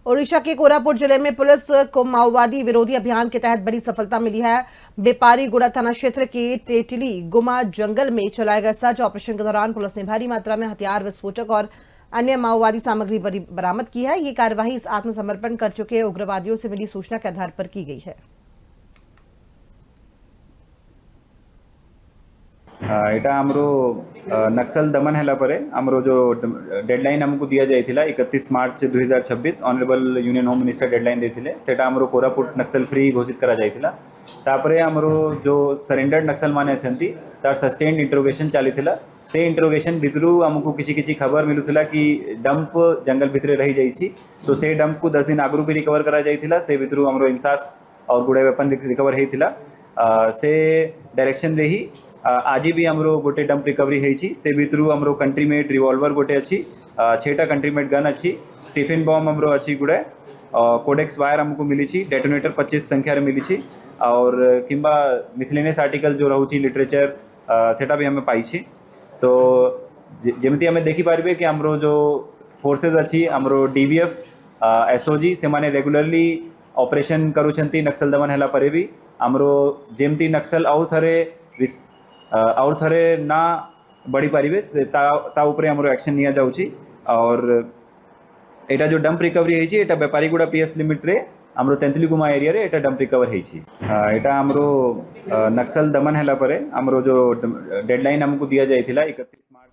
ओडिशा के कोरापुट जिले में पुलिस को माओवादी विरोधी अभियान के तहत बड़ी सफलता मिली है। बेपारीगुड़ा थाना क्षेत्र के टेटली गुमा जंगल में चलाए गए सर्च ऑपरेशन के दौरान पुलिस ने भारी मात्रा में हथियार, विस्फोटक और अन्य माओवादी सामग्री बरामद की है। ये कार्रवाई इस आत्मसमर्पण कर चुके उग्रवादियों से मिली सूचना के आधार पर की गई है। एटा आमरो नक्सल दमन है आमरो जो डेडलाइन हमको दिया जाइथिला 31 March 2026 honourable union home minister deadline देथिले सेटा आमरो कोरापुट नक्सल फ्री घोषित करा जाइथिला। तापरे आमरो जो सरेंडर्ड नक्सल माने अछंती तार सस्टेन्ड इंटरोगेशन चलीथिला। से इंटरोगेशन भितरु हमको किसी किसी खबर मिलुथिला कि डंप जंगल भितरे रही जाइछि, तो से डंप को 10 दिन आगु भी रिकवर करा जाइथिला। से भितरु हमरो इंसास और गुड़े वेपन रिकवर हेतिला। से डायरेक्शन रे ही आज भी हमरो गोटे डंप रिकवरी होती से भितर हमरो कंट्री मेड रिवॉल्वर गोटे अच्छी 6टा कंट्री मेड गन अच्छी टिफिन बम हमरो अच्छी गुड़े कोडेक्स वायर हमको मिली डेटोनेटर 25 संख्यार मिली और किंबा मिसलेनियस आर्टिकल जो रोचे लिटरेचर सेटा भी हमें पाई। तो जमती हमें देखिपारे कि हमरो जो फोर्सेस अच्छी हमरो डीवीएफ एसओजी से माने रेगुलरली ऑपरेशन करूछंती नक्सल दमन हैला परे भी हमरो जेमती नक्सल आउ थे ना बढ़ी पारे ता उपरे हमरो एक्शन निया जाउची। और एटा जो डंप रिकवरी होईची एटा बेपारीगुड़ा पीएस लिमिट रे हमरो तेंतुलीगुमा एरिया रे एटा डंप रिकवर होईची। एटा हमरो नक्सल दमन हैला परे हमरो जो डेडलाइन हमको दिया जाइथिला 31 मार्च